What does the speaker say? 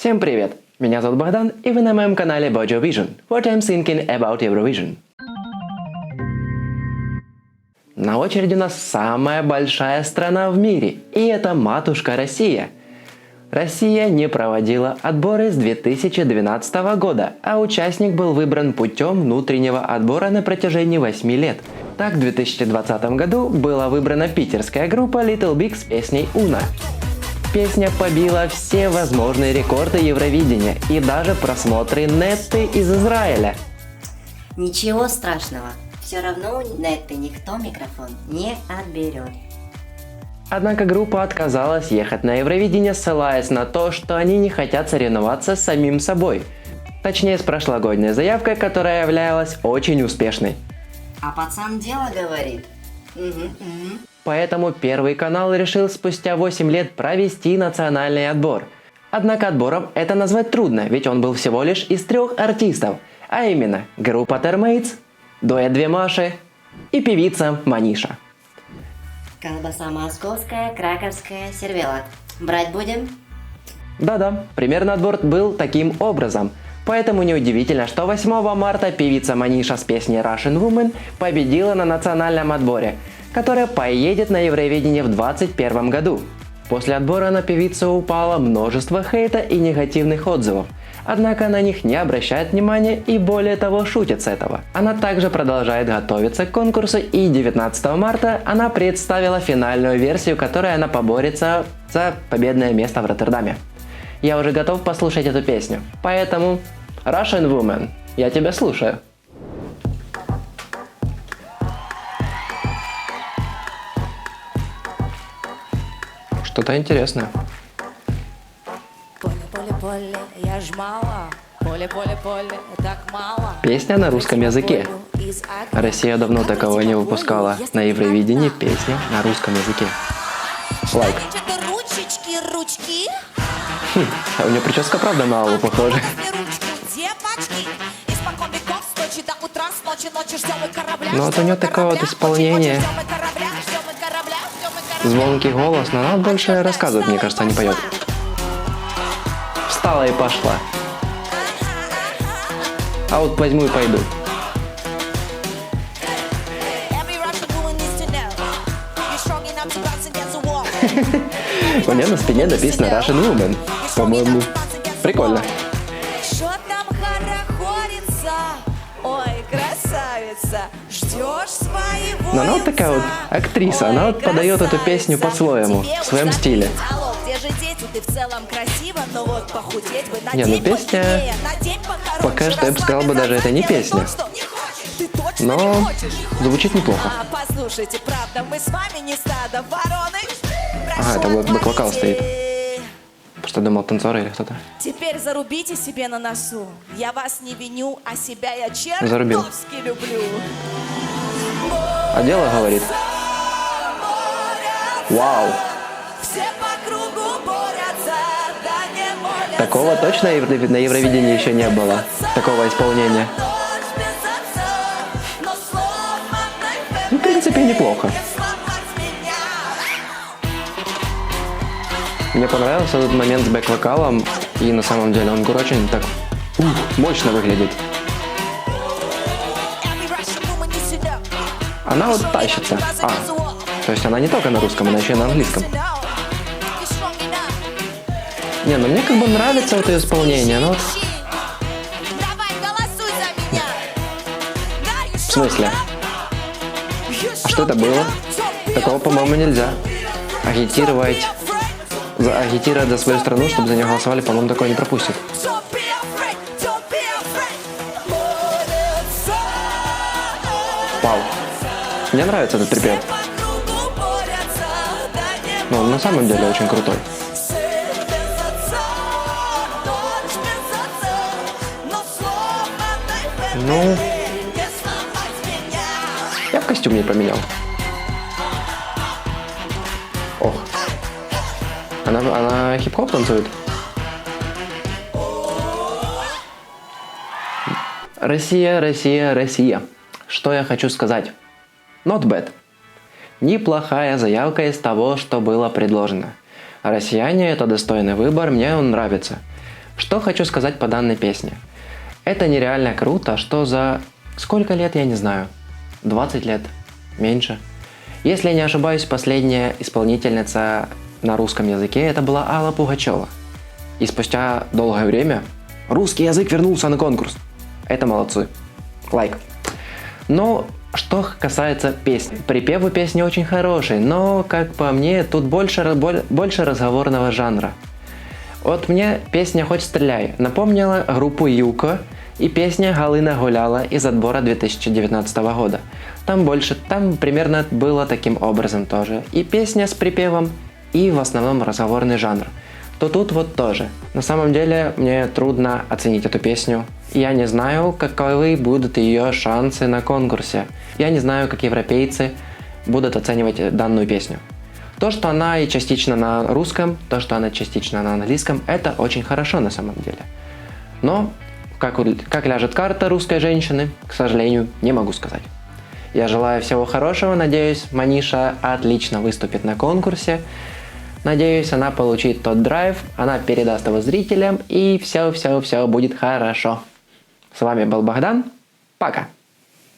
Всем привет! Меня зовут Богдан, и вы на моем канале Bojo Vision. What I'm thinking about Eurovision. На очереди у нас самая большая страна в мире, и это матушка Россия. Россия не проводила отборы с 2012 года, а участник был выбран путем внутреннего отбора на протяжении 8 лет. Так, в 2020 году была выбрана питерская группа Little Big с песней «Уна». Песня побила все возможные рекорды Евровидения и даже просмотры Нетты из Израиля. Ничего страшного, все равно у Нетты никто микрофон не отберет. Однако группа отказалась ехать на Евровидение, ссылаясь на то, что они не хотят соревноваться с самим собой. Точнее, с прошлогодней заявкой, которая являлась очень успешной. А пацан дело говорит. Поэтому Первый канал решил спустя 8 лет провести национальный отбор. Однако отбором это назвать трудно, ведь он был всего лишь из 3 артистов, а именно группа Термейтс, дуэт Две Маши и певица Маниша. Колбаса московская, краковская, сервелат. Брать будем? Да-да, примерно отбор был таким образом. Поэтому неудивительно, что 8 марта певица Маниша с песней Russian Woman победила на национальном отборе, которая поедет на Евровидение в 2021 году. После отбора на певицу упало множество хейта и негативных отзывов, однако на них не обращает внимания и более того шутит с этого. Она также продолжает готовиться к конкурсу, и 19 марта она представила финальную версию, которой она поборется за победное место в Роттердаме. Я уже готов послушать эту песню, поэтому Russian Woman, я тебя слушаю. Что-то интересное. Поле, я ж мало. Поле, так мало. Песня на русском языке. Россия давно такого не выпускала. На Евровидении песня на русском языке. Лайк. Ручки. А у нее прическа правда на Аллу похожа. Но вот у нее такое вот исполнение. Звонкий голос, но она больше рассказывает, мне кажется, не поет. Встала и пошла. А вот возьму и пойду. У нее на спине написано Russian Woman. По-моему, прикольно. Что там хорохорится? Ой, красавица, ждешь своего. Но она вот такая вот актриса, она вот подает эту песню по-своему, в своем стиле. Не, ну песня, пока что я бы сказал бы, даже это не песня. Но звучит неплохо. Послушайте, правда, мы с вами не стадо вороны. Ага, это вот бэк-вокал стоит. Просто думал, танцоры или кто-то. Теперь зарубите себе на носу. Я вас не виню, а себя я Зарубил. чертовски люблю. А дело говорит. Вау! Все по кругу борются, да не молятся. Такого точно на Евровидении еще не было. Такого исполнения. Ну, в принципе, неплохо. Мне понравился этот момент с бэк-вокалом, и на самом деле он очень так мощно выглядит. Она вот тащится. То есть она не только на русском, она еще и на английском. Не, ну мне как бы нравится это исполнение, но... В смысле? А что это было? Такого, по-моему, нельзя. Агитировать за свою страну, чтобы за нее голосовали, по-моему, такое не пропустят. Вау. Мне нравится этот припев. Ну, он на самом деле очень крутой. Ну, я в костюм не поменял. Ох. Она хип-хоп танцует. Россия, Россия, Россия. Что я хочу сказать? Not bad. Неплохая заявка из того, что было предложено. Россияне — это достойный выбор, мне он нравится. Что хочу сказать по данной песне. Это нереально круто, что за сколько лет, я не знаю, 20 лет, меньше. Если я не ошибаюсь, последняя исполнительница на русском языке это была Алла Пугачева. И спустя долгое время русский язык вернулся на конкурс. Это молодцы. Лайк. Но что касается песни. Припев у песни очень хороший, но, как по мне, тут больше разговорного жанра. Вот мне песня «Хоть стреляй» напомнила группу Юко и песня «Галина гуляла» из отбора 2019 года. Там примерно было таким образом тоже. И песня с припевом, и в основном разговорный жанр. То тут вот тоже. На самом деле мне трудно оценить эту песню. Я не знаю, каковы будут ее шансы на конкурсе. Я не знаю, как европейцы будут оценивать данную песню. То, что она и частично на русском, то, что она частично на английском, это очень хорошо на самом деле. Но, как ляжет карта русской женщины, к сожалению, не могу сказать. Я желаю всего хорошего, надеюсь, Маниша отлично выступит на конкурсе. Надеюсь, она получит тот драйв, она передаст его зрителям, и все будет хорошо. С вами был Богдан. Пока!